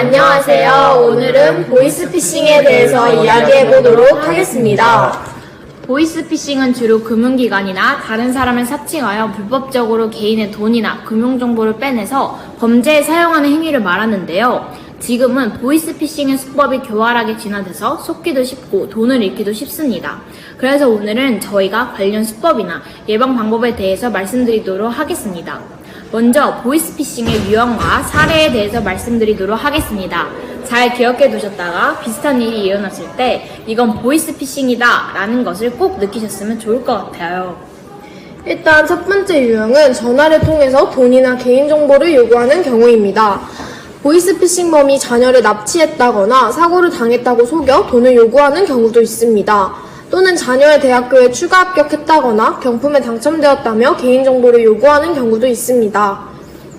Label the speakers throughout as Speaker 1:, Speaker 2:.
Speaker 1: 안녕하세요. 오늘은 보이스피싱에 대해서 이야기해 보도록 하겠습니다.
Speaker 2: 보이스피싱은 주로 금융기관이나 다른 사람을 사칭하여 불법적으로 개인의 돈이나 금융정보를 빼내서 범죄에 사용하는 행위를 말하는데요. 지금은 보이스피싱의 수법이 교활하게 진화돼서 속기도 쉽고 돈을 잃기도 쉽습니다. 그래서 오늘은 저희가 관련 수법이나 예방 방법에 대해서 말씀드리도록 하겠습니다. 먼저 보이스피싱의 유형과 사례에 대해서 말씀드리도록 하겠습니다. 잘 기억해 두셨다가 비슷한 일이 일어났을 때 이건 보이스피싱이다 라는 것을 꼭 느끼셨으면 좋을 것 같아요.
Speaker 1: 일단 첫 번째 유형은 전화를 통해서 돈이나 개인정보를 요구하는 경우입니다. 보이스피싱범이 자녀를 납치했다거나 사고를 당했다고 속여 돈을 요구하는 경우도 있습니다. 또는 자녀의 대학교에 추가 합격했다거나 경품에 당첨되었다며 개인정보를 요구하는 경우도 있습니다.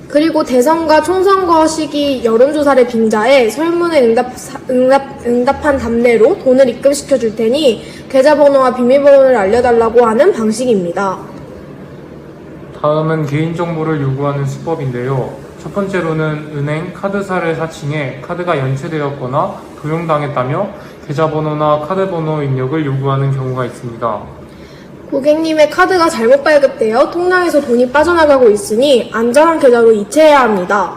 Speaker 1: 그리고 대선과 총선거 시기 여론조사를 빙자해 설문에 응답한 답례로 돈을 입금시켜 줄 테니 계좌번호와 비밀번호를 알려달라고 하는 방식입니다.
Speaker 3: 다음은 개인정보를 요구하는 수법인데요. 첫 번째로는 은행, 카드사를 사칭해 카드가 연체되었거나 도용당했다며 계좌번호나 카드번호 입력을 요구하는 경우가 있습니다.
Speaker 1: 고객님의 카드가 잘못 발급되어 통장에서 돈이 빠져나가고 있으니 안전한 계좌로 이체해야 합니다.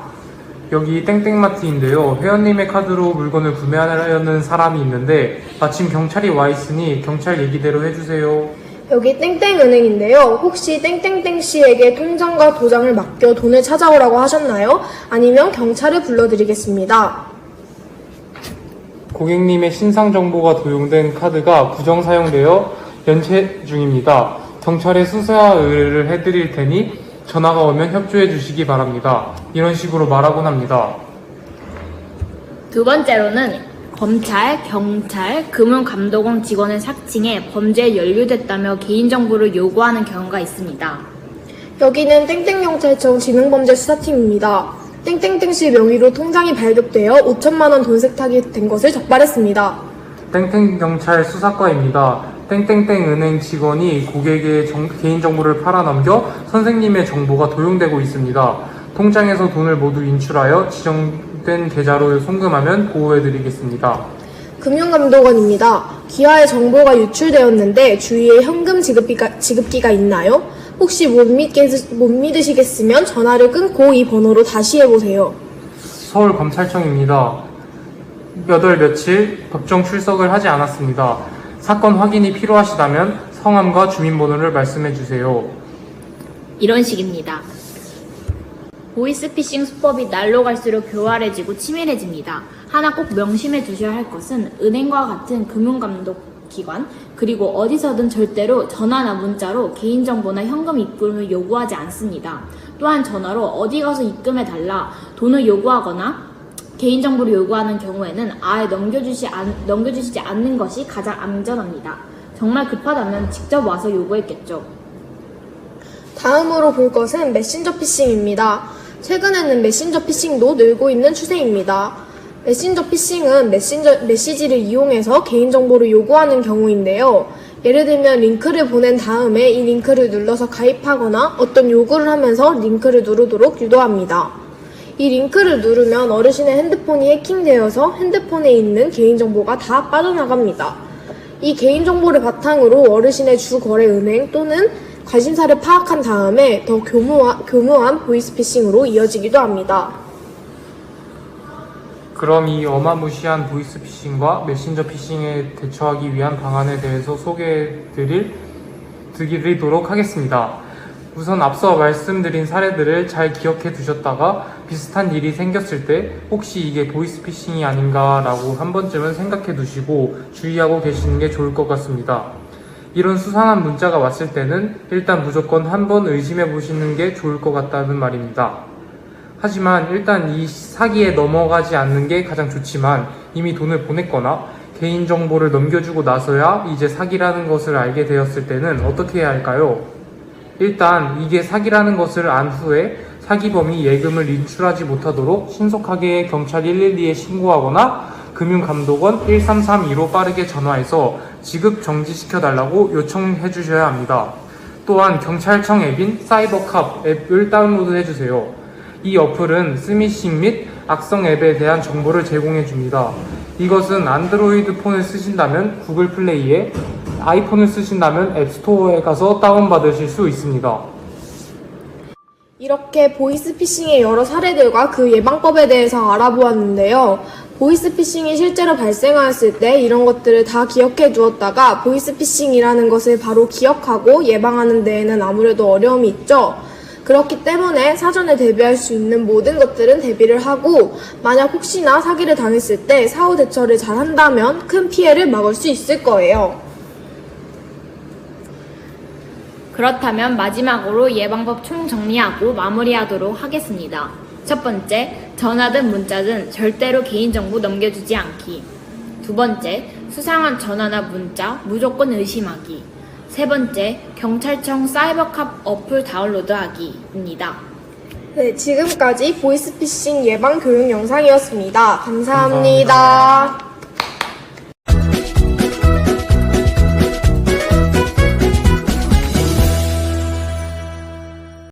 Speaker 3: 여기 땡땡마트인데요. 회원님의 카드로 물건을 구매하려는 사람이 있는데 마침 경찰이 와 있으니 경찰 얘기대로 해주세요.
Speaker 1: 여기 땡땡은행인데요. 혹시 땡땡땡 씨에게 통장과 도장을 맡겨 돈을 찾아오라고 하셨나요? 아니면 경찰을 불러드리겠습니다.
Speaker 3: 고객님의 신상 정보가 도용된 카드가 부정 사용되어 연체 중입니다. 경찰에 수사 의뢰를 해드릴 테니 전화가 오면 협조해 주시기 바랍니다. 이런 식으로 말하곤 합니다.
Speaker 2: 두 번째로는 검찰, 경찰, 금융감독원 직원을 사칭해 범죄에 연루됐다며 개인정보를 요구하는 경우가 있습니다.
Speaker 1: 여기는 땡땡경찰청 지능범죄수사팀입니다. 땡땡땡 씨 명의로 통장이 발급되어 5천만 원 돈 세탁이 된 것을 적발했습니다.
Speaker 3: 땡땡경찰 수사과입니다. 땡땡땡 은행 직원이 고객의 개인정보를 팔아넘겨 선생님의 정보가 도용되고 있습니다. 통장에서 돈을 모두 인출하여 지정된 계좌로 송금하면 보호해드리겠습니다.
Speaker 1: 금융감독원입니다. 기하의 정보가 유출되었는데 주위에 현금 지급기가 있나요? 혹시 못 믿으시겠으면 전화를 끊고 이 번호로 다시 해보세요.
Speaker 3: 서울검찰청입니다. 몇 월 며칠 법정 출석을 하지 않았습니다. 사건 확인이 필요하시다면 성함과 주민번호를 말씀해 주세요.
Speaker 2: 이런 식입니다. 보이스피싱 수법이 날로 갈수록 교활해지고 치밀해집니다. 하나 꼭 명심해 두셔야 할 것은 은행과 같은 금융감독기관 그리고 어디서든 절대로 전화나 문자로 개인정보나 현금 입금을 요구하지 않습니다. 또한 전화로 어디 가서 입금해달라 돈을 요구하거나 개인정보를 요구하는 경우에는 아예 넘겨주시지 않는 것이 가장 안전합니다. 정말 급하다면 직접 와서 요구했겠죠.
Speaker 1: 다음으로 볼 것은 메신저 피싱입니다. 최근에는 메신저 피싱도 늘고 있는 추세입니다. 메신저 피싱은 메시지를 이용해서 개인정보를 요구하는 경우인데요. 예를 들면 링크를 보낸 다음에 이 링크를 눌러서 가입하거나 어떤 요구를 하면서 링크를 누르도록 유도합니다. 이 링크를 누르면 어르신의 핸드폰이 해킹되어서 핸드폰에 있는 개인정보가 다 빠져나갑니다. 이 개인정보를 바탕으로 어르신의 주거래은행 또는 관심사를 파악한 다음에 더 교묘한 보이스피싱으로 이어지기도 합니다.
Speaker 3: 그럼 이 어마무시한 보이스피싱과 메신저 피싱에 대처하기 위한 방안에 대해서 소개해드리도록 하겠습니다. 우선 앞서 말씀드린 사례들을 잘 기억해 두셨다가 비슷한 일이 생겼을 때 혹시 이게 보이스피싱이 아닌가 라고 한 번쯤은 생각해 두시고 주의하고 계시는 게 좋을 것 같습니다. 이런 수상한 문자가 왔을 때는 일단 무조건 한번 의심해 보시는 게 좋을 것 같다는 말입니다. 하지만 일단 이 사기에 넘어가지 않는 게 가장 좋지만 이미 돈을 보냈거나 개인정보를 넘겨주고 나서야 이제 사기라는 것을 알게 되었을 때는 어떻게 해야 할까요? 일단 이게 사기라는 것을 안 후에 사기범이 예금을 인출하지 못하도록 신속하게 경찰 112에 신고하거나 금융감독원 1332로 빠르게 전화해서 지급 정지시켜달라고 요청해 주셔야 합니다. 또한 경찰청 앱인 사이버캅 앱을 다운로드 해주세요. 이 어플은 스미싱 및 악성 앱에 대한 정보를 제공해 줍니다. 이것은 안드로이드 폰을 쓰신다면 구글 플레이에, 아이폰을 쓰신다면 앱스토어에 가서 다운받으실 수 있습니다.
Speaker 1: 이렇게 보이스피싱의 여러 사례들과 그 예방법에 대해서 알아보았는데요. 보이스피싱이 실제로 발생하였을 때 이런 것들을 다 기억해 두었다가 보이스피싱이라는 것을 바로 기억하고 예방하는 데에는 아무래도 어려움이 있죠. 그렇기 때문에 사전에 대비할 수 있는 모든 것들은 대비를 하고 만약 혹시나 사기를 당했을 때 사후 대처를 잘 한다면 큰 피해를 막을 수 있을 거예요.
Speaker 2: 그렇다면 마지막으로 예방법 총정리하고 마무리하도록 하겠습니다. 첫 번째, 전화든 문자든 절대로 개인정보 넘겨주지 않기. 두 번째, 수상한 전화나 문자 무조건 의심하기. 세 번째, 경찰청 사이버캅 어플 다운로드하기입니다.
Speaker 1: 네, 지금까지 보이스피싱 예방 교육 영상이었습니다. 감사합니다.